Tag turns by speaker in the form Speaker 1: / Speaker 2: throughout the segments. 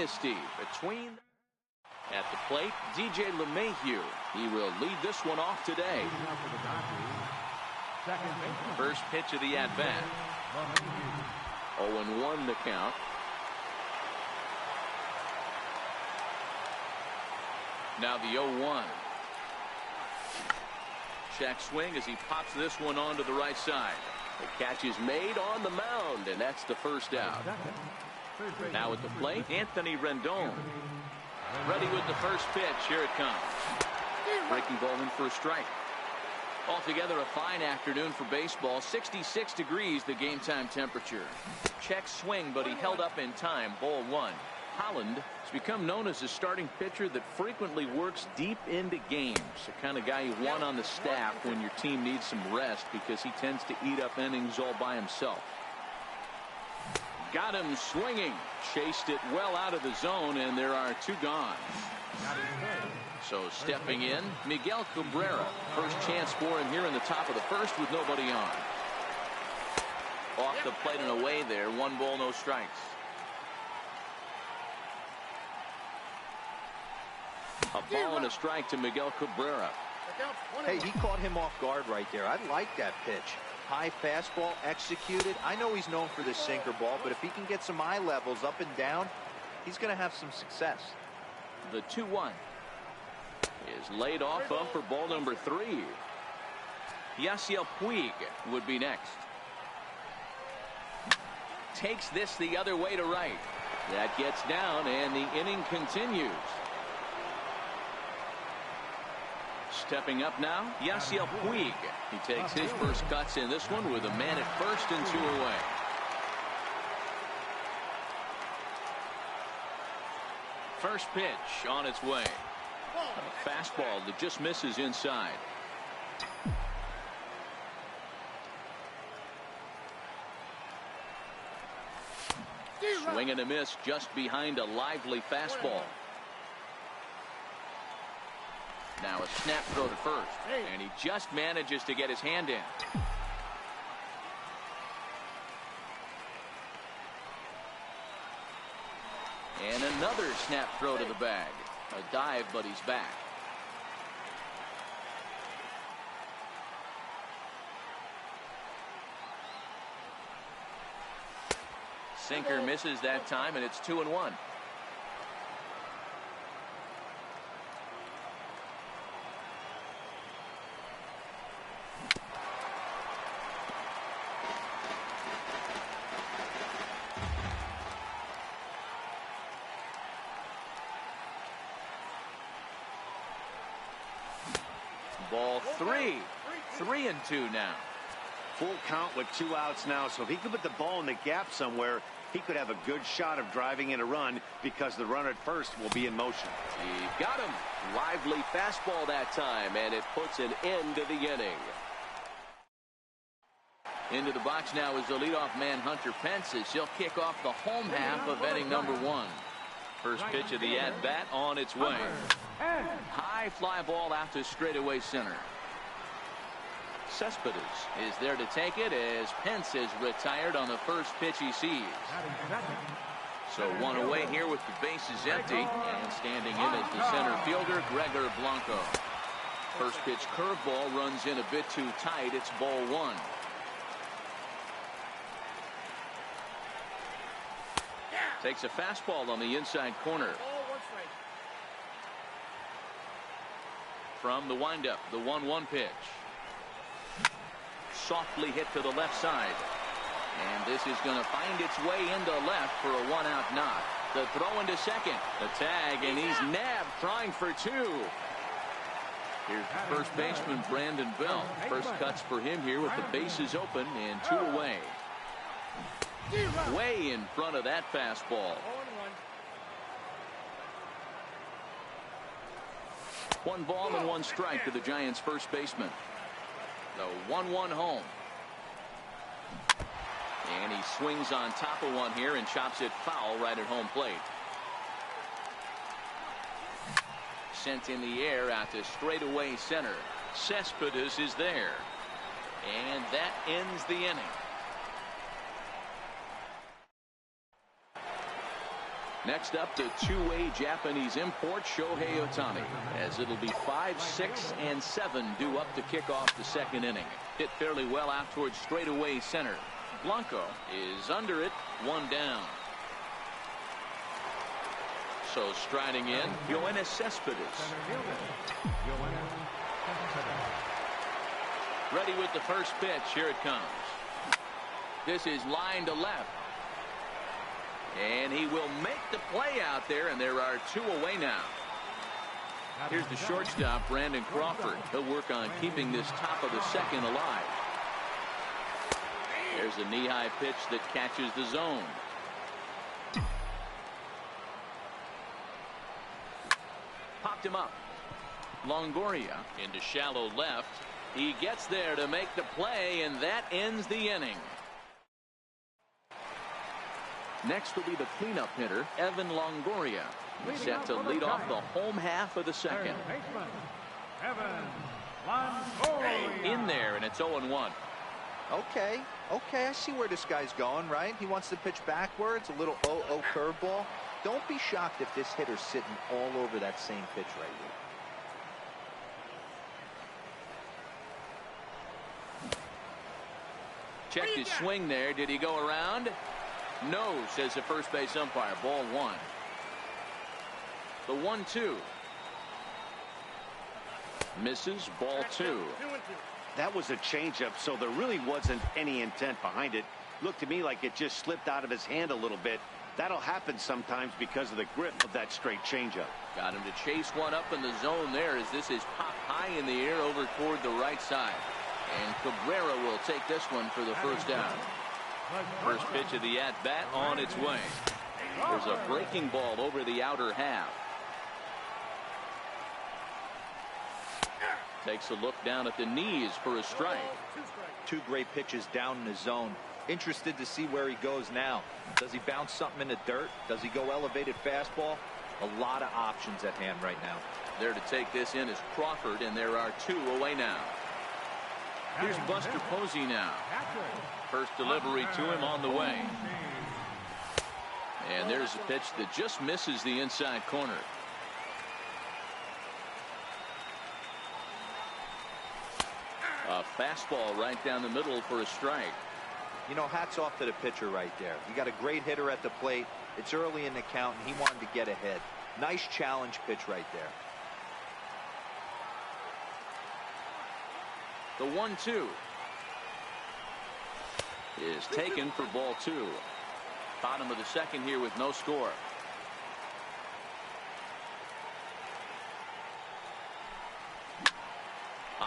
Speaker 1: dynasty between. At the plate, DJ LeMahieu. He will lead this one off today. First pitch of the at-bat. 0-1 the count. Now the 0-1. Check swing as he pops this one onto the right side. The catch is made on the mound, and that's the first out. Now at the plate, Anthony Rendon. Ready with the first pitch. Here it comes. Breaking ball in for a strike. Altogether a fine afternoon for baseball. 66 degrees the game time temperature. Check swing, but he held up in time. Ball one. Holland has become known as a starting pitcher that frequently works deep into games. The kind of guy you want on the staff when your team needs some rest, because he tends to eat up innings all by himself. Got him swinging. Chased it well out of the zone, and there are two gone. So stepping in, Miguel Cabrera. First chance for him here in the top of the first with nobody on. Off the plate and away there. 1 ball, no strikes. A ball and a strike to Miguel Cabrera.
Speaker 2: Hey, he caught him off guard right there. I like that pitch. High fastball executed. I know he's known for this sinker ball, but if he can get some eye levels up and down, he's going to have some success.
Speaker 1: The 2-1 is laid off up for ball number 3. Yasiel Puig would be next. Takes this the other way to right. That gets down, and the inning continues. Stepping up now, Yasiel Puig. He takes his first cuts in this one with a man at first and 2 away. First pitch on its way. A fastball that just misses inside. Swing and a miss just behind a lively fastball. Now a snap throw to first, and he just manages to get his hand in. And another snap throw to the bag. A dive, but he's back. Sinker misses that time, and it's 2-1. Ball 3. 3-2 now.
Speaker 3: Full count with 2 outs now, so if he could put the ball in the gap somewhere, he could have a good shot of driving in a run, because the runner at first will be in motion.
Speaker 1: He got him. Lively fastball that time, and it puts an end to the inning. Into the box now is the leadoff man, Hunter Pence. He'll kick off the home half of inning number 1. First pitch of the at-bat on its way. High fly ball out to straightaway center. Cespedes is there to take it as Pence is retired on the first pitch he sees. So 1 away here with the bases empty, and standing in as the center fielder, Gregor Blanco. First pitch curveball runs in a bit too tight. It's ball 1. Takes a fastball on the inside corner. From the windup, the 1-1 pitch. Softly hit to the left side. And this is going to find its way into left for a 1-out knock. The throw into second. The tag, and he's nabbed, trying for 2. Here's the first baseman, Brandon Belt. First cuts for him here with the bases open and 2 away. Way in front of that fastball. 1 ball and 1 strike to the Giants' first baseman. The 1-1 home. And he swings on top of one here and chops it foul right at home plate. Sent in the air out to straightaway center. Cespedes is there. And that ends the inning. Next up, the two-way Japanese import, Shohei Ohtani, as it'll be 5, 6, and 7 due up to kick off the second inning. Hit fairly well out towards straightaway center. Blanco is under it, 1 down. So striding in, Yoenis Cespedes. Ready with the first pitch. Here it comes. This is line to left. And he will make the play out there, and there are 2 away now. Here's the shortstop, Brandon Crawford. He'll work on keeping this top of the second alive. There's a knee-high pitch that catches the zone. Popped him up. Longoria into shallow left. He gets there to make the play, and that ends the inning. Next will be the cleanup hitter, Evan Longoria. He's set to lead off the home half of the second. In there, and it's 0-1.
Speaker 2: Okay, I see where this guy's going, right? He wants to pitch backwards, a little 0-0 curveball. Don't be shocked if this hitter's sitting all over that same pitch right here.
Speaker 1: Checked his swing there. Did he go around? No, says the first base umpire. Ball 1. The 1-2. Misses. Ball 2.
Speaker 3: That was a changeup, so there really wasn't any intent behind it. Looked to me like it just slipped out of his hand a little bit. That'll happen sometimes because of the grip of that straight changeup.
Speaker 1: Got him to chase one up in the zone there as this is popped high in the air over toward the right side. And Cabrera will take this one for the first down. First pitch of the at-bat on its way. There's a breaking ball over the outer half. Takes a look down at the knees for a strike.
Speaker 2: 2 great pitches down in the zone. Interested to see where he goes now. Does he bounce something in the dirt? Does he go elevated fastball? A lot of options at hand right now.
Speaker 1: There to take this in is Crawford, and there are 2 away now. Here's Buster Posey now. First delivery to him on the way. And there's a pitch that just misses the inside corner. A fastball right down the middle for a strike.
Speaker 2: You know, hats off to the pitcher right there. You got a great hitter at the plate. It's early in the count, and he wanted to get ahead. Nice challenge pitch right there.
Speaker 1: The 1-2 is taken for ball 2. Bottom of the second here with no score.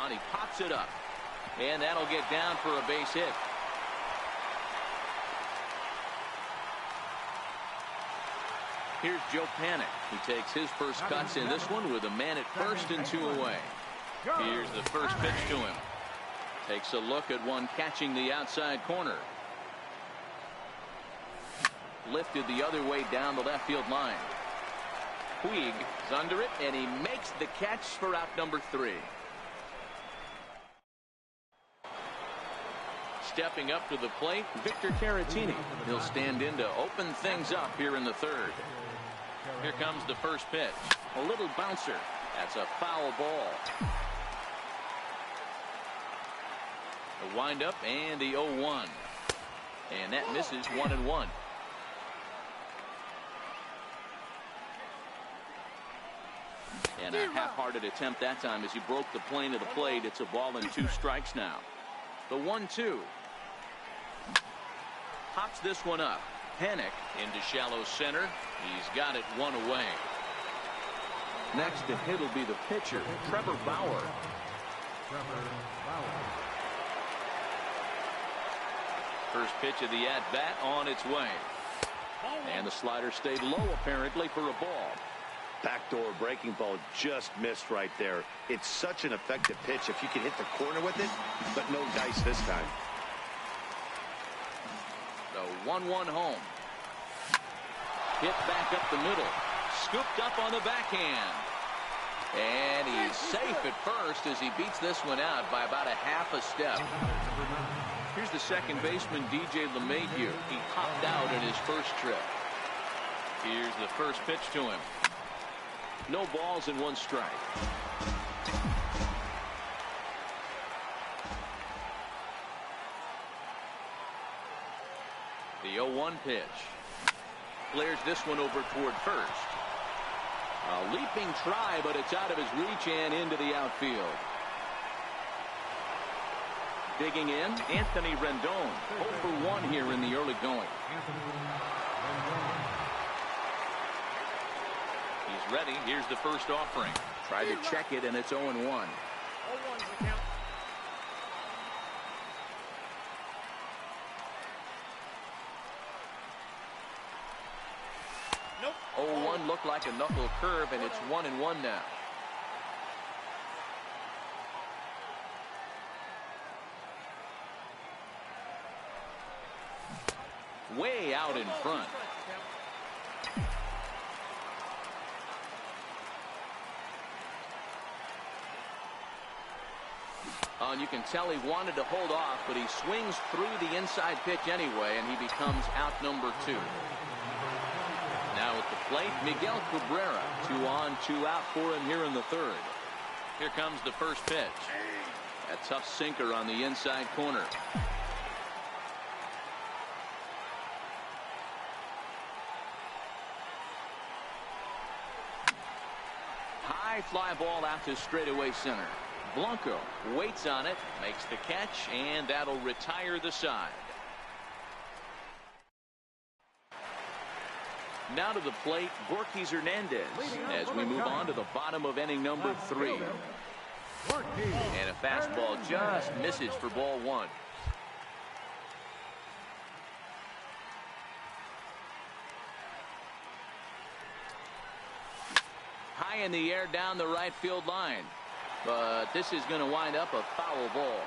Speaker 1: He pops it up, and that'll get down for a base hit. Here's Joe Panik. He takes his first cuts in this one with a man at first and 2 away. Here's the first pitch to him. Takes a look at one catching the outside corner. Lifted the other way down the left field line. Puig is under it, and he makes the catch for out number 3. Stepping up to the plate, Victor Caratini. He'll stand in to open things up here in the 3rd. Here comes the first pitch. A little bouncer. That's a foul ball. The windup and the 0-1. And that misses 1-1. And a half-hearted attempt that time as he broke the plane of the plate. It's a ball and 2 strikes now. The 1-2. Pops this one up. Panik into shallow center. He's got it 1 away. Next to hit will be the pitcher, Trevor Bauer. First pitch of the at-bat on its way. And the slider stayed low apparently for a ball.
Speaker 3: Backdoor breaking ball just missed right there. It's such an effective pitch if you can hit the corner with it, but no dice this time.
Speaker 1: The 1-1 home. Hit back up the middle. Scooped up on the backhand. And he's safe at first as he beats this one out by about a half a step. Here's the second baseman, DJ LeMahieu. He popped out in his first trip. Here's the first pitch to him. No balls and 1 strike. The 0-1 pitch. Flares this one over toward first. A leaping try, but it's out of his reach and into the outfield. Digging in, Anthony Rendon. 0 for 1 here in the early going. He's ready. Here's the first offering. Tried to check it, and it's 0-1. 0-1's the count. Nope. 0-1 looked like a knuckle curve, and it's 1-1 now. Way out in front. And you can tell he wanted to hold off, but he swings through the inside pitch anyway, and he becomes out number 2. Now at the plate, Miguel Cabrera. 2 on, 2 out for him here in the 3rd. Here comes the first pitch. A tough sinker on the inside corner. High fly ball out to straightaway center. Blanco waits on it, makes the catch, and that'll retire the side. Now to the plate, Borges Hernandez, as we move on to the bottom of inning number 3. And a fastball just misses for ball 1. High in the air down the right field line. But this is going to wind up a foul ball.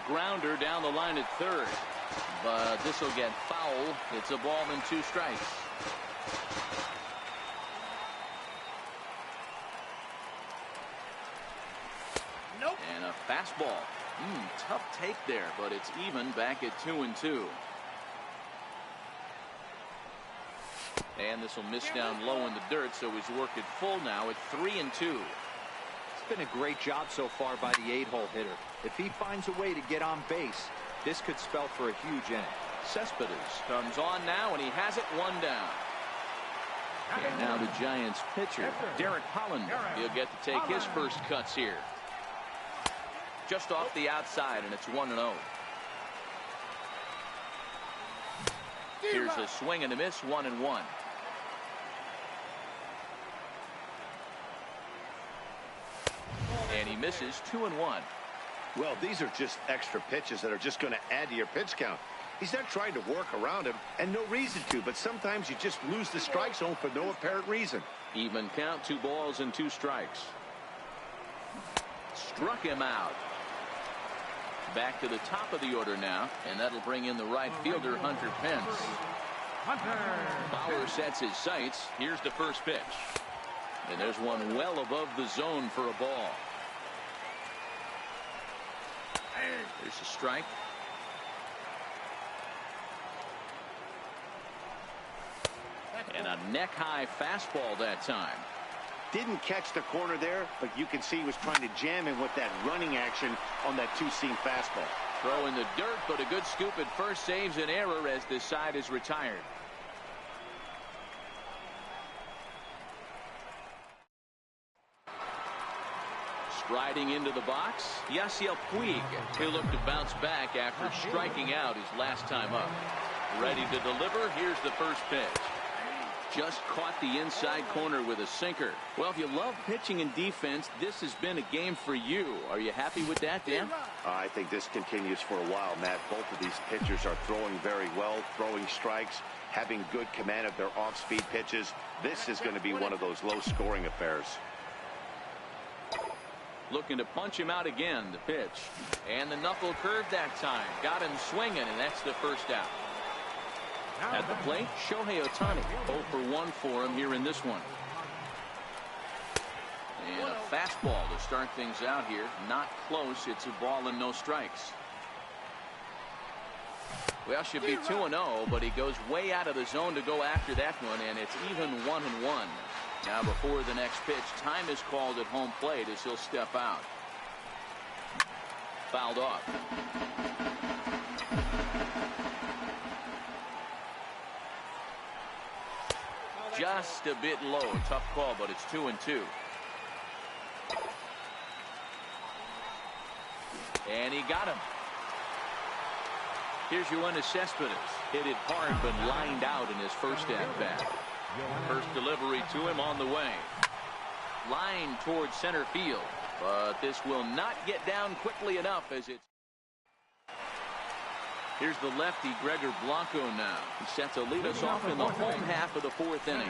Speaker 1: Grounder down the line at 3rd. But this will get foul. It's a ball and 2 strikes. Nope. And a fastball. Tough take there, but it's even back at 2-2. And this will miss down low in the dirt, so he's worked it full now at 3-2.
Speaker 2: It's been a great job so far by the 8-hole hitter. If he finds a way to get on base, this could spell for a huge inning.
Speaker 1: Cespedes comes on now, and he has it 1 down. And now the Giants pitcher, Derek Hollander. He'll get to take his first cuts here. Just off the outside, and it's 1-0. Here's a swing and a miss, 1-1. And he misses 2-1.
Speaker 3: Well, these are just extra pitches that are just going to add to your pitch count. He's not trying to work around him, and no reason to, but sometimes you just lose the strike zone for no apparent reason.
Speaker 1: Even count, 2 balls and 2 strikes. Struck him out. Back to the top of the order now, and that'll bring in the right fielder, Hunter Pence. Bauer sets his sights. Here's the first pitch. And there's one well above the zone for a ball. There's a strike. And a neck-high fastball that time.
Speaker 3: Didn't catch the corner there, but you can see he was trying to jam him with that running action on that 2-seam fastball.
Speaker 1: Throw in the dirt, but a good scoop at first saves an error as this side is retired. Striding into the box, Yasiel Puig. He'll look to bounce back after striking out his last time up. Ready to deliver. Here's the first pitch. Just caught the inside corner with a sinker. Well, if you love pitching and defense, this has been a game for you. Are you happy with that, Dan?
Speaker 3: I think this continues for a while, Matt. Both of these pitchers are throwing very well, throwing strikes, having good command of their off-speed pitches. This is going to be one of those low-scoring affairs.
Speaker 1: Looking to punch him out again, the pitch. And the knuckle curve that time. Got him swinging, and that's the first out. At the plate, Shohei Ohtani. 0 for 1 for him here in this one. And a fastball to start things out here. Not close. It's a ball and no strikes. Well, should be 2-0, but he goes way out of the zone to go after that one, and it's even 1-1. Now before the next pitch, time is called at home plate as he'll step out. Fouled off. Just a bit low. Tough call, but it's 2-2. And he got him. Here's Yoenis Cespedes. Hit it hard, but lined out in his first at-bat. First delivery to him on the way. Line towards center field. But this will not get down quickly enough as it's... Here's the lefty, Gregor Blanco now. He's set to lead us off in the home half of the fourth inning.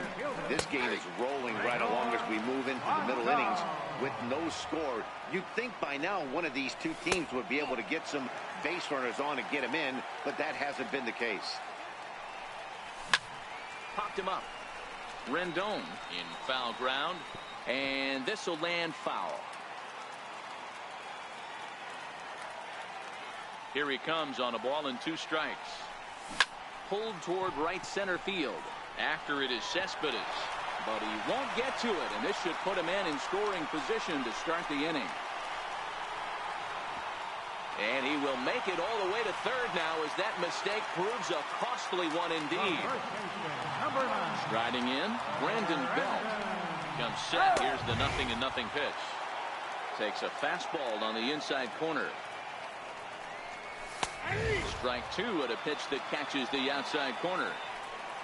Speaker 3: This game is rolling right along as we move into the middle innings with no score. You'd think by now one of these two teams would be able to get some base runners on and get them in, but that hasn't been the case.
Speaker 1: Popped him up. Rendon in foul ground, and this will land foul. Here he comes on a ball and 2 strikes. Pulled toward right center field. After it is Cespedes, but he won't get to it, and this should put him in scoring position to start the inning. And he will make it all the way to third now as that mistake proves a costly one indeed. Riding in, Brandon Belt comes set. Here's the 0-0 pitch. Takes a fastball on the inside corner. Strike 2 at a pitch that catches the outside corner.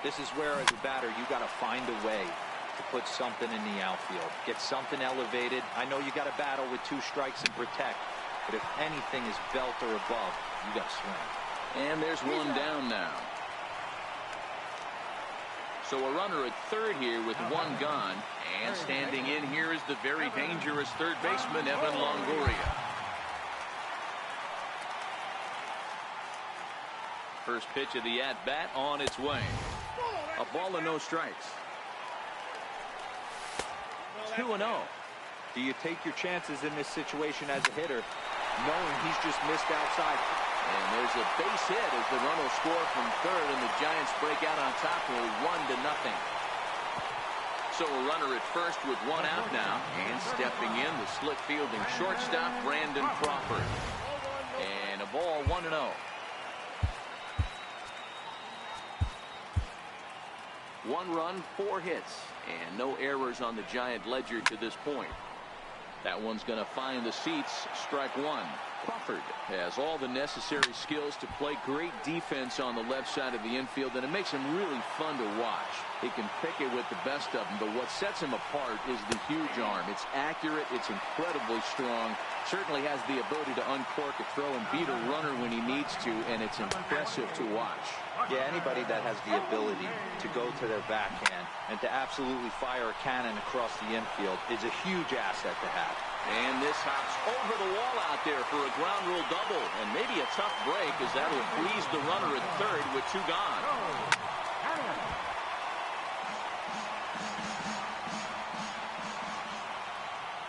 Speaker 2: This is where, as a batter, you got to find a way to put something in the outfield. Get something elevated. I know you got to battle with 2 strikes and protect, but if anything is belt or above, you got to swing.
Speaker 1: And there's one down now. So a runner at third here with 1 gone. And standing in here is the very dangerous third baseman, Evan Longoria. First pitch of the at-bat on its way. A ball and no strikes. 2-0.
Speaker 2: Do you take your chances in this situation as a hitter, knowing he's just missed outside?
Speaker 1: And there's a base hit as the run will score from third, and the Giants break out on top with 1-0. So a runner at first with 1 out now, and stepping in, the slick fielding shortstop, Brandon Crawford. And a ball, 1-0. 1 run, 4 hits, and no errors on the Giant ledger to this point. That one's going to find the seats. Strike 1. Crawford has all the necessary skills to play great defense on the left side of the infield, and it makes him really fun to watch. He can pick it with the best of them, but what sets him apart is the huge arm. It's accurate, it's incredibly strong, certainly has the ability to uncork a throw and beat a runner when he needs to, and it's impressive to watch.
Speaker 2: Yeah, anybody that has the ability to go to their backhand and to absolutely fire a cannon across the infield is a huge asset to have.
Speaker 1: And this hops over the wall out there for a ground rule double, and maybe a tough break as that will freeze the runner at third with 2 gone.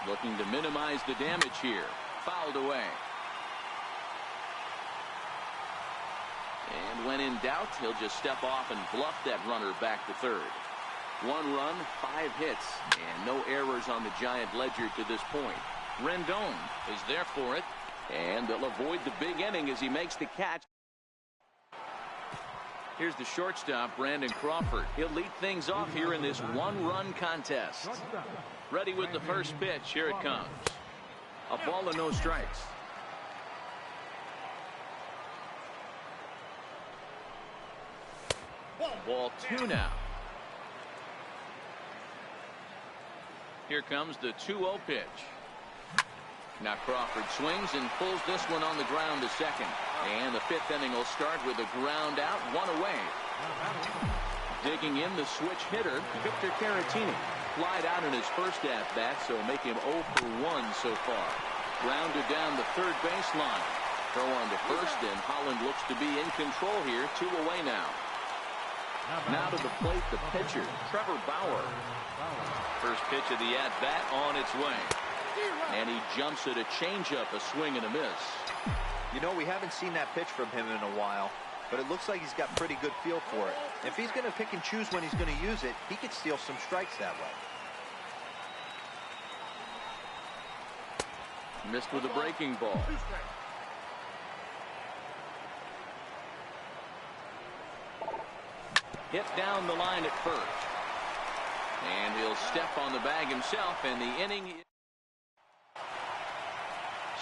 Speaker 1: Looking to minimize the damage here. Fouled away. And when in doubt, he'll just step off and bluff that runner back to third. 1 run, 5 hits, and no errors on the Giant ledger to this point. Rendon is there for it, and they'll avoid the big inning as he makes the catch. Here's the shortstop, Brandon Crawford. He'll lead things off here in this 1-run contest. Ready with the first pitch. Here it comes. A ball and no strikes. Ball 2 now. Here comes the 2-0 pitch. Now Crawford swings and pulls this one on the ground to second. And the 5th inning will start with a ground out, 1 away. Digging in the switch hitter, Victor Caratini. Flied out in his first at-bat, so make him 0 for 1 so far. Grounded down the third baseline. Throw on to first, and Holland looks to be in control here. 2 away now. Now to the plate, the pitcher, Trevor Bauer. First pitch of the at-bat on its way. And he jumps at a changeup, a swing and a miss.
Speaker 2: You know, we haven't seen that pitch from him in a while. but it looks like he's got pretty good feel for it. If he's going to pick and choose when he's going to use it, he could steal some strikes that way.
Speaker 1: Missed with a breaking ball. Hit down the line at first. And he'll step on the bag himself, and the inning.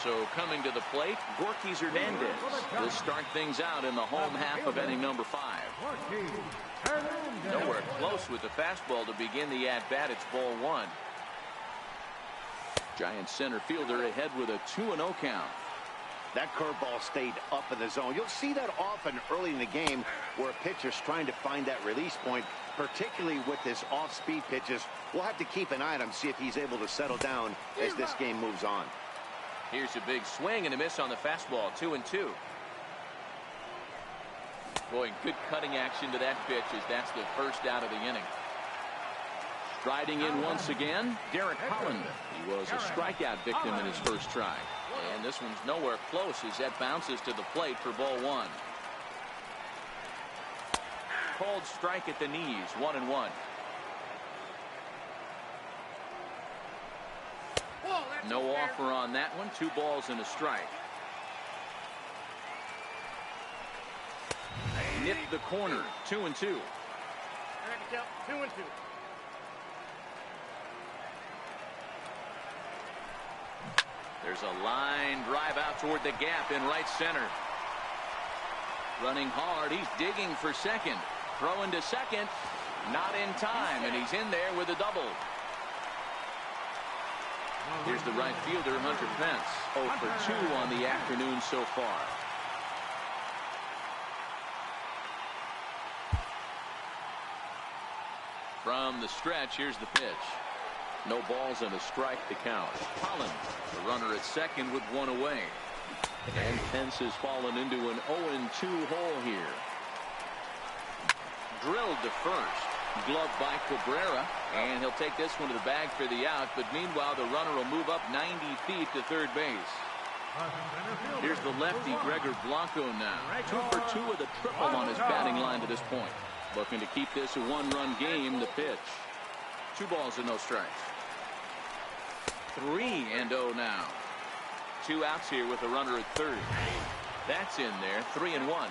Speaker 1: So coming to the plate, Gorky Hernandez. He'll start things out in the home half of inning number 5. Nowhere close with the fastball to begin the at-bat. It's ball 1. Giant center fielder ahead with a 2-0 count.
Speaker 3: That curveball stayed up in the zone. You'll see that often early in the game where a pitcher's trying to find that release point, particularly with his off-speed pitches. We'll have to keep an eye on him, see if he's able to settle down as this game moves on.
Speaker 1: Here's a big swing and a miss on the fastball. 2-2. Boy, good cutting action to that pitch as that's the first out of the inning. Striding in once again, Derek Holland. He was a strikeout victim in his first try. And this one's nowhere close as that bounces to the plate for ball 1. Called strike at the knees, 1-1. No offer on that one. 2 balls and a strike. Nipped the corner, 2-2.
Speaker 4: 2-2.
Speaker 1: There's a line drive out toward the gap in right center. Running hard. He's digging for second. Throwing to second. Not in time, and he's in there with a double. Here's the right fielder, Hunter Pence. 0 for 2 on the afternoon so far. From the stretch, here's the pitch. No balls and a strike to count. Holland, the runner at second with 1 away. And Pence has fallen into an 0-2 hole here. Drilled to first. Gloved by Cabrera. And he'll take this one to the bag for the out. But meanwhile, the runner will move up 90 feet to third base. Here's the lefty, Gregor Blanco now. 2 for 2 with a triple on his batting line to this point. Looking to keep this a 1-run game. The pitch. 2 balls and no strikes. 3-0 now. 2 outs here with a runner at third. That's in there. 3-1.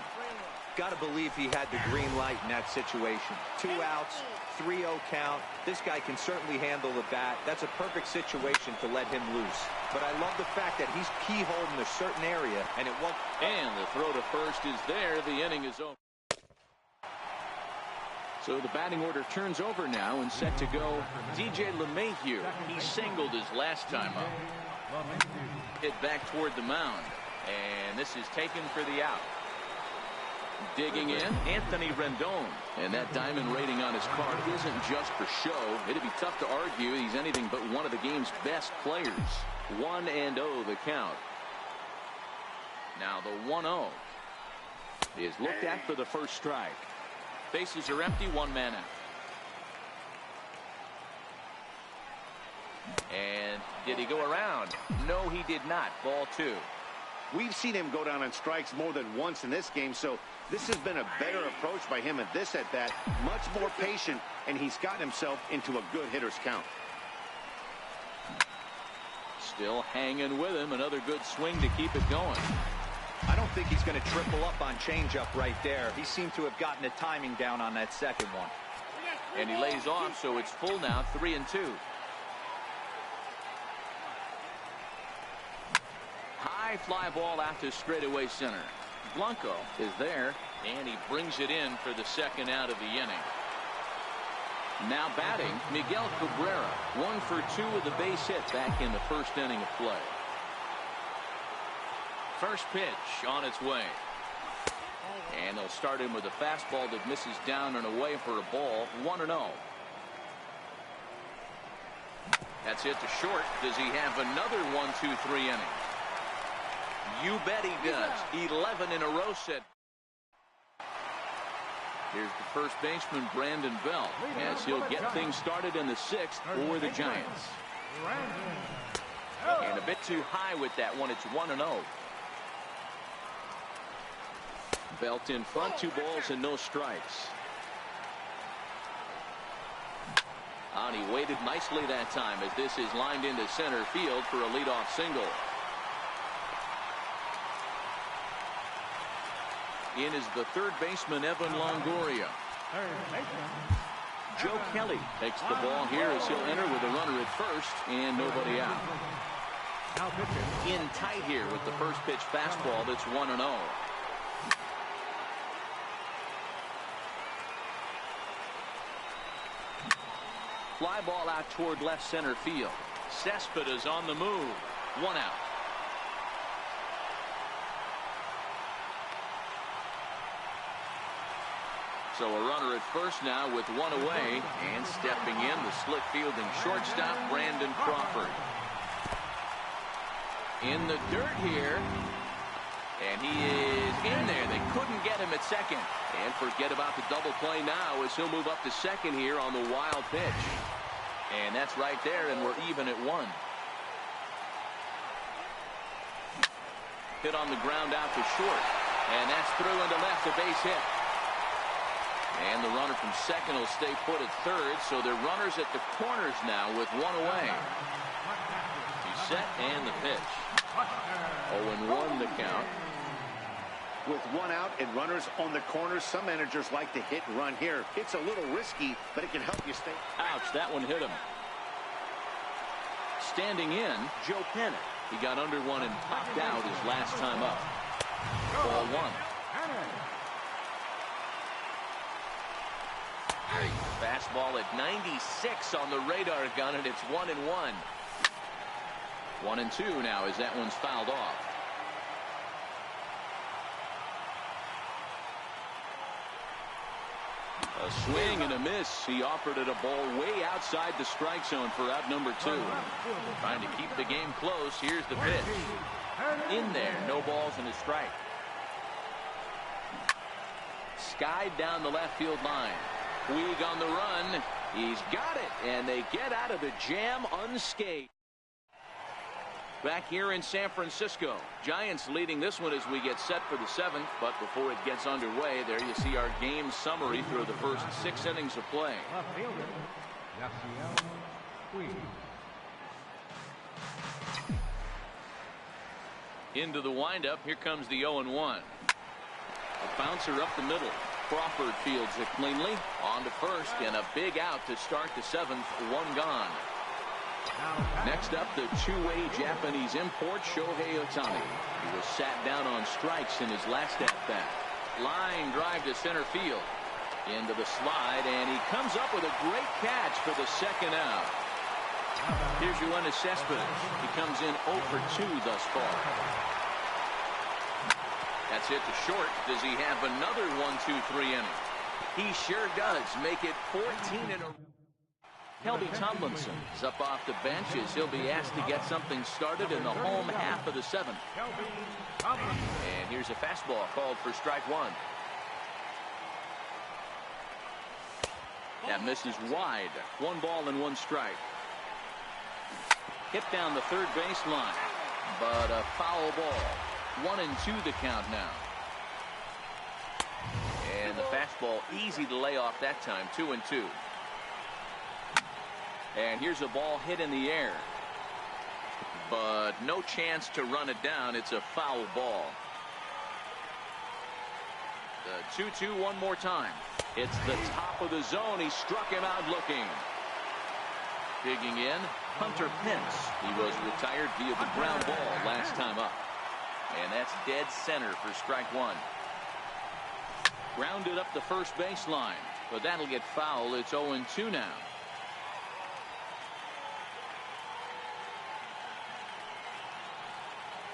Speaker 2: Got to believe he had the green light in that situation. 2 outs, 3-0 count. This guy can certainly handle the bat. That's a perfect situation to let him loose. But I love the fact that he's keyholed in a certain area, and it won't.
Speaker 1: And the throw to first is there. The inning is over. So the batting order turns over now and set to go. DJ LeMahieu. He singled his last time up. Hit back toward the mound. And this is taken for the out. Digging in, Anthony Rendon. And that diamond rating on his card isn't just for show. It'd be tough to argue he's anything but one of the game's best players. 1-0 the count. Now the 1-0 is looked at for the first strike. Bases are empty, 1 man out. And did he go around? No, he did not. Ball 2.
Speaker 3: We've seen him go down on strikes more than once in this game, so this has been a better approach by him at this at-bat. Much more patient, and he's gotten himself into a good hitter's count.
Speaker 1: Still hanging with him. Another good swing to keep it going.
Speaker 2: I don't think he's going to triple up on changeup right there. He seemed to have gotten the timing down on that second one.
Speaker 1: And he lays off, so it's full now, 3-2. High fly ball out to straightaway center. Blanco is there, and he brings it in for the second out of the inning. Now batting, Miguel Cabrera. 1 for 2 with a base hit back in the first inning of play. First pitch on its way. And they'll start him with a fastball that misses down and away for a ball. 1-0. That's it to short. Does he have another 1-2-3 inning? You bet he does. 11 in a row set. Here's the first baseman, Brandon Belt, as he'll get things started in the 6th for the Giants. And a bit too high with that one. It's 1-0. Belt in front, 2 balls and no strikes. And he waited nicely that time as this is lined into center field for a leadoff single. In is the third baseman, Evan Longoria. Joe Kelly takes the ball here as he'll enter with a runner at first and nobody out. In tight here with the first pitch fastball that's 1-0. Fly ball out toward left center field. Cespedes on the move. 1 out. So a runner at first now with 1 away, and stepping in the slick fielding shortstop Brandon Crawford. In the dirt here, and he is in there. They couldn't get him at second, and forget about the double play now as he'll move up to second here on the wild pitch, and that's right there, and we're even at 1. Hit on the ground out to short, and that's through into left, a base hit. And the runner from second will stay put at third, so they're runners at the corners now with 1 away. He's set, and the pitch. 0-1 the count.
Speaker 3: With 1 out and runners on the corners, some managers like to hit and run here. It's a little risky, but it can help you stay.
Speaker 1: Ouch, that one hit him. Standing in, Joe Pennant. He got under one and popped out his last time up. Ball 1. Fastball at 96 on the radar gun, and it's 1-1. 1-2 now as that one's fouled off. A swing and a miss. He offered it a ball way outside the strike zone for out number 2. Trying to keep the game close. Here's the pitch. In there, no balls and a strike. Skied down the left field line. Puig on the run. He's got it, and they get out of the jam unscathed. Back here in San Francisco, Giants leading this one as we get set for the 7th, but before it gets underway, there you see our game summary through the first 6 innings of play. Into the windup, here comes the 0-1. A bouncer up the middle. Crawford fields it cleanly. On to first, and a big out to start the 7th. 1 gone. Next up, the two-way Japanese import, Shohei Ohtani. He was sat down on strikes in his last at-bat. Line drive to center field. Into the slide, and he comes up with a great catch for the 2nd out. Here's Yoenis Cespedes. He comes in 0 for 2 thus far. That's hit to short. Does he have another 1-2-3 inning? He sure does. Make it 14 in a row. Kelby Tomlinson is up off the bench as he'll be asked to get something started in the home half of the 7th. And here's a fastball called for strike 1. That misses wide. 1 ball and 1 strike. Hit down the third baseline, but a foul ball. 1-2 the count now. And the fastball easy to lay off that time. 2-2. And here's a ball hit in the air, but no chance to run it down. It's a foul ball. The 2-2 one more time. It's the top of the zone. He struck him out looking. Digging in, Hunter Pence. He was retired via the ground ball last time up. And that's dead center for strike 1. Grounded up the first baseline, but that'll get foul. It's 0-2 now.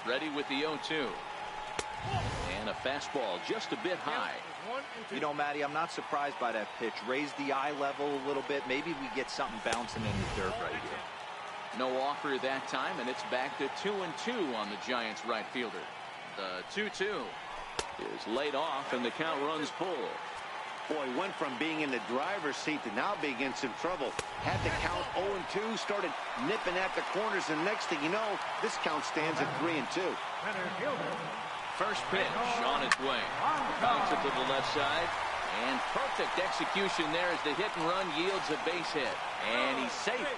Speaker 1: Ready with the 0-2. And a fastball just a bit high.
Speaker 2: You know, Matty, I'm not surprised by that pitch. Raise the eye level a little bit. Maybe we get something bouncing in the dirt right here.
Speaker 1: No offer that time, and it's back to 2-2 on the Giants right fielder. The 2-2 is laid off, and the count runs full.
Speaker 3: Boy, went from being in the driver's seat to now being in some trouble. Had the count 0-2, started nipping at the corners, and next thing you know, this count stands at 3-2.
Speaker 1: First pitch on its way. Bounce it to the left side. And perfect execution there as the hit and run yields a base hit. And he's safe.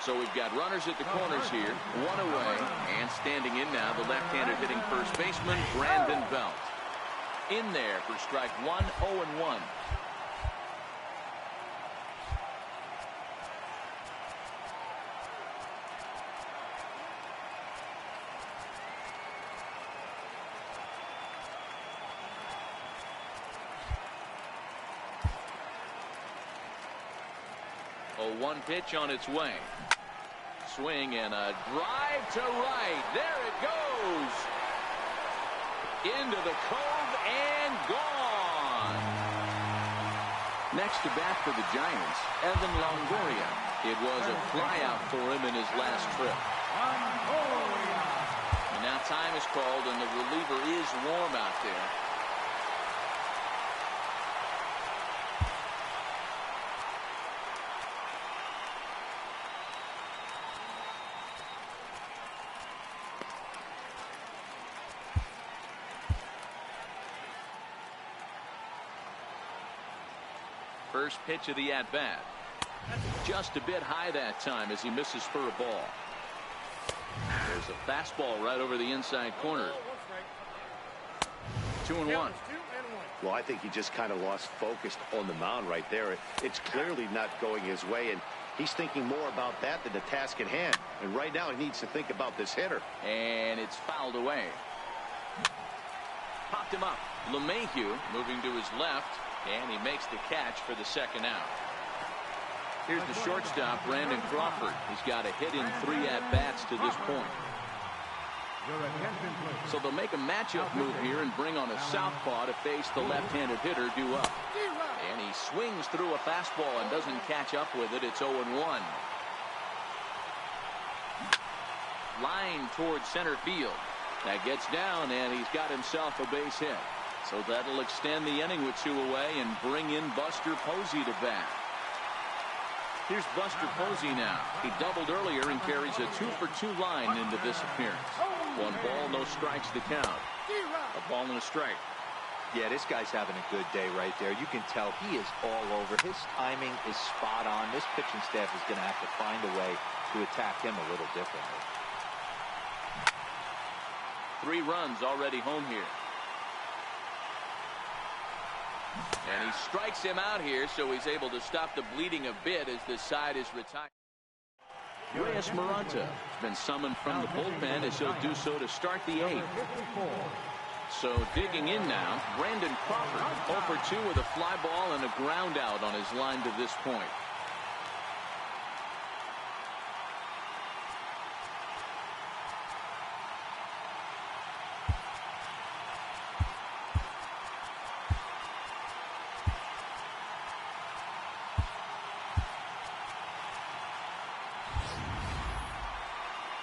Speaker 1: So we've got runners at the corners here. One away. And standing in now, the left-handed hitting first baseman, Brandon Belt. In there for strike one, 0-1. One pitch on its way. Swing and a drive to right. There it goes. Into the cove and gone. Next to bat for the Giants, Evan Longoria. It was a flyout for him in his last trip. And now time is called and the reliever is warm out there. First pitch of the at-bat. Just a bit high that time as he misses for a ball. There's a fastball right over the inside corner. 2-1.
Speaker 3: Well, I think he just kind of lost focus on the mound right there. It's clearly not going his way, and he's thinking more about that than the task at hand. And right now he needs to think about this hitter.
Speaker 1: And it's fouled away. Popped him up. LeMahieu moving to his left. And he makes the catch for the second out. Here's the shortstop, Brandon Crawford. He's got a hit in 3 at-bats to this point. So they'll make a matchup move here and bring on a southpaw to face the left-handed hitter due up. And he swings through a fastball and doesn't catch up with it. It's 0-1. Line towards center field. That gets down, and he's got himself a base hit. So that'll extend the inning with 2 away and bring in Buster Posey to bat. Here's Buster Posey now. He doubled earlier and carries a 2-for-2 line into this appearance. 1 ball, no strikes to count. A ball and a strike.
Speaker 2: Yeah, this guy's having a good day right there. You can tell he is all over. His timing is spot on. This pitching staff is going to have to find a way to attack him a little differently.
Speaker 1: 3 runs already home here. And he strikes him out here, so he's able to stop the bleeding a bit as this side is retired. Reyes Maranta has been summoned from the bullpen as he'll do so to start the 8th. So digging in now, Brandon Crawford, 0 for 2 with a fly ball and a ground out on his line to this point.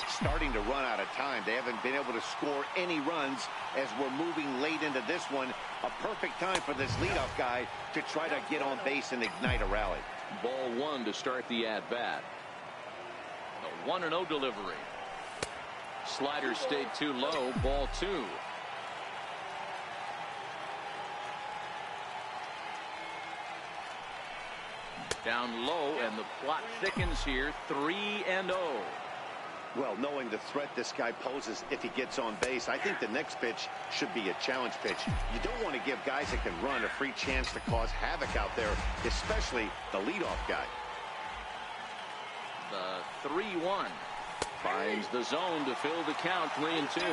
Speaker 3: Starting to run out of time. They haven't been able to score any runs as we're moving late into this one. A perfect time for this leadoff guy to try to get on base and ignite a rally.
Speaker 1: Ball 1 to start the at-bat. The 1-0 delivery. Slider stayed too low. Ball 2. Down low, and the plot thickens here. 3-0.
Speaker 3: Well, knowing the threat this guy poses if he gets on base, I think the next pitch should be a challenge pitch. You don't want to give guys that can run a free chance to cause havoc out there, especially the leadoff guy.
Speaker 1: The 3-1 finds the zone to fill the count. 3-2.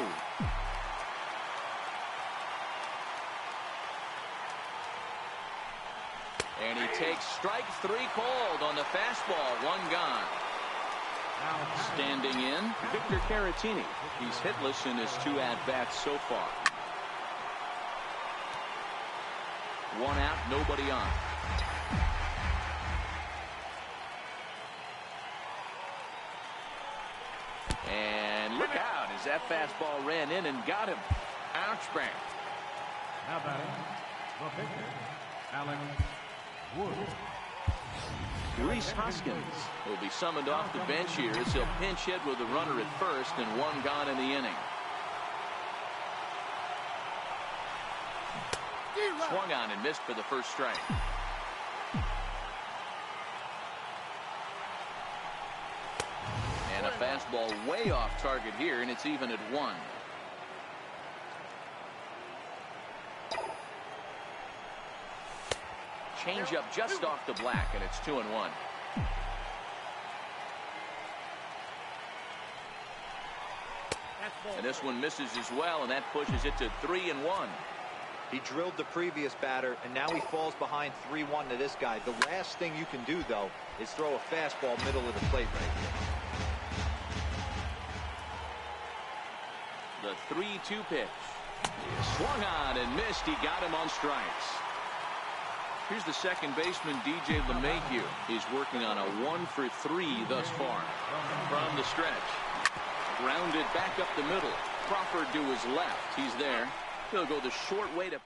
Speaker 1: And he takes strike 3 called on the fastball. 1 gone. Standing in, Victor Caratini. He's hitless in his 2 at-bats so far. 1 out, nobody on. And look out as that fastball ran in and got him. Ouchback.
Speaker 4: Now batting, the pitcher, Alex Wood.
Speaker 1: Rhys Hoskins will be summoned off the bench here as he'll pinch hit with a runner at first and 1 gone in the inning. swung on and missed for the first strike. And a fastball way off target here, and it's even at 1. Change up just off the black, and it's 2-1. And this one misses as well, and that pushes it to 3-1.
Speaker 2: He drilled the previous batter, and now he falls behind 3-1 to this guy. The last thing you can do, though, is throw a fastball middle of the plate right
Speaker 1: here. The 3-2 pitch. Swung on and missed. He got him on strikes. Here's the second baseman, DJ LeMahieu. He's working on a 1-for-3 thus far. From the stretch. Grounded back up the middle. Crawford to his left. He's there. He'll go the short way to...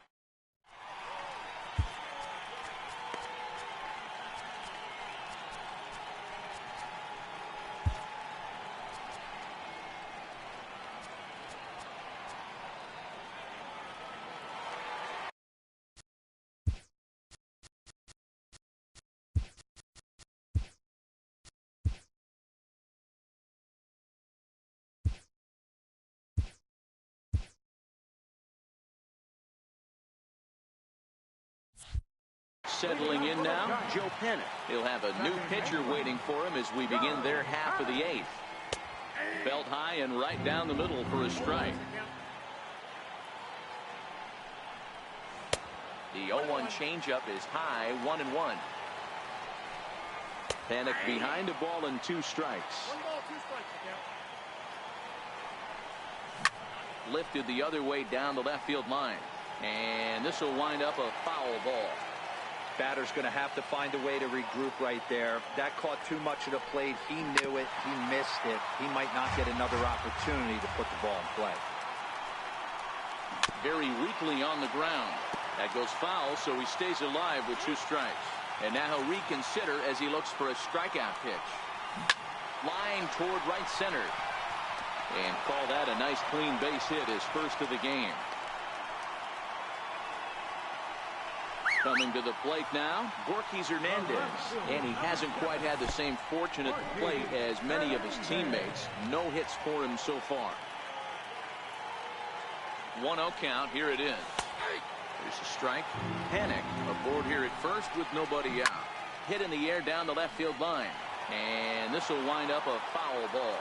Speaker 1: Settling in now, Joe Penick. He'll have a new pitcher waiting for him as we begin their half of the 8th. Felt high and right down the middle for a strike. The 0-1 changeup is high, 1-1. Penick behind a ball and 2 strikes. Lifted the other way down the left field line. And this will wind up a foul ball.
Speaker 2: Batter's going to have to find a way to regroup right there. That caught too much of the plate. He knew it. He missed it. He might not get another opportunity to put the ball in play.
Speaker 1: Very weakly on the ground. That goes foul, so he stays alive with 2 strikes. And now he'll reconsider as he looks for a strikeout pitch. Line toward right center. And call that a nice clean base hit, his first of the game. Coming to the plate now, Borges Hernandez. And he hasn't quite had the same fortune at the plate as many of his teammates. No hits for him so far. 1-0 count. Here it is. There's a strike. Penick aboard here at first with nobody out. Hit in the air down the left field line. And this will wind up a foul ball.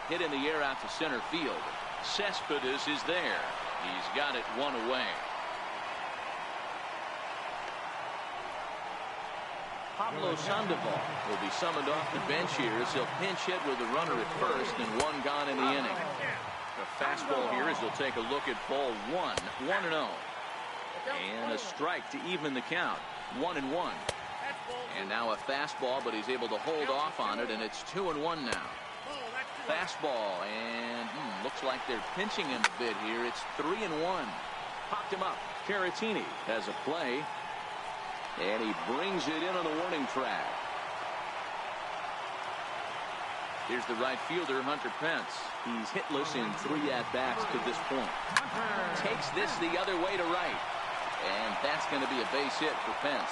Speaker 1: Hit in the air out to center field. Cespedes is there. He's got it 1 away. Pablo Sandoval will be summoned off the bench here as he'll pinch hit with a runner at first and 1 gone in the inning. The fastball here as he'll take a look at ball 1, 1-0. And a strike to even the count, 1-1. And now a fastball, but he's able to hold off on it, and it's 2-1 now. Fastball, and looks like they're pinching him a bit here. It's 3-1. Popped him up. Caratini has a play, and he brings it in on the warning track. Here's the right fielder, Hunter Pence. He's hitless in 3 at-bats to this point. Takes this the other way to right, and that's going to be a base hit for Pence.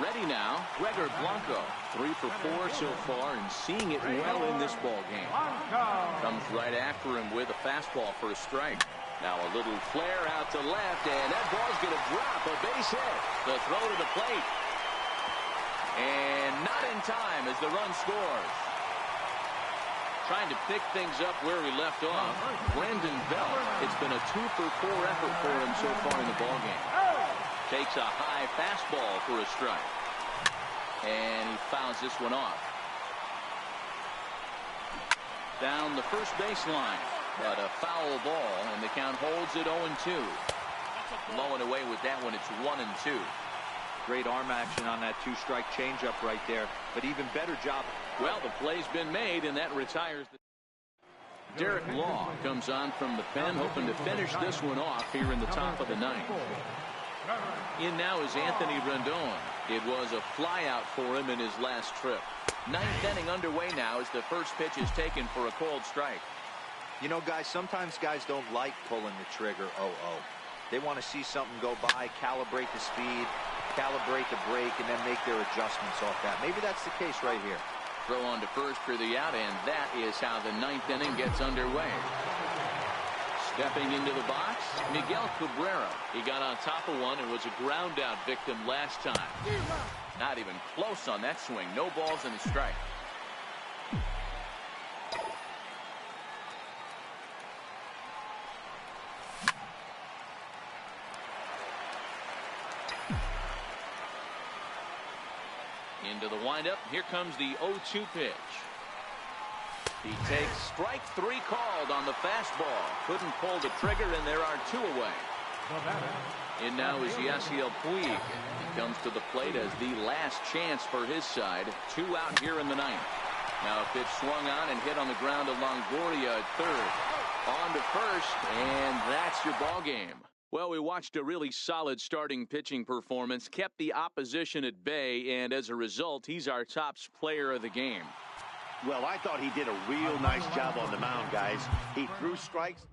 Speaker 1: Ready now, Gregor Blanco. 3 for 4 so far and seeing it well in this ball game. Comes right after him with a fastball for a strike. Now a little flare out to left, and that ball's going to drop. A base hit. The throw to the plate. And not in time as the run scores. Trying to pick things up where we left off. Brandon Belt. It's been a 2 for 4 effort for him so far in the ball game. Takes a high fastball for a strike. And he fouls this one off. Down the first baseline. But a foul ball, and the count holds at 0-2. Blowing away with that one, it's 1-2.
Speaker 2: Great arm action on that 2-strike changeup right there. But even better job.
Speaker 1: Well, the play's been made, and that retires the... Derek Law comes on from the pen, hoping to finish this one off here in the top of the 9th. In now is Anthony Rendon. It was a flyout for him in his last trip. Ninth inning underway now as the first pitch is taken for a cold strike.
Speaker 2: You know, guys, sometimes guys don't like pulling the trigger 0-0. They want to see something go by, calibrate the speed, calibrate the break, and then make their adjustments off that. Maybe that's the case right here.
Speaker 1: Throw on to first for the out, and that is how the ninth inning gets underway. Stepping into the box, Miguel Cabrera. He got on top of one and was a ground out victim last time. Not even close on that swing. No balls and a strike. Into the windup. Here comes the 0-2 pitch. He takes strike three called on the fastball. Couldn't pull the trigger, and there are two away. And now is Yasiel Puig. He comes to the plate as the last chance for his side. Two out here in the ninth. Now a pitch swung on and hit on the ground to Longoria at third. On to first, and that's your ball game. Well, we watched a really solid starting pitching performance, kept the opposition at bay, and as a result, he's our top player of the game.
Speaker 3: Well, I thought he did a real nice job on the mound, guys. He threw strikes.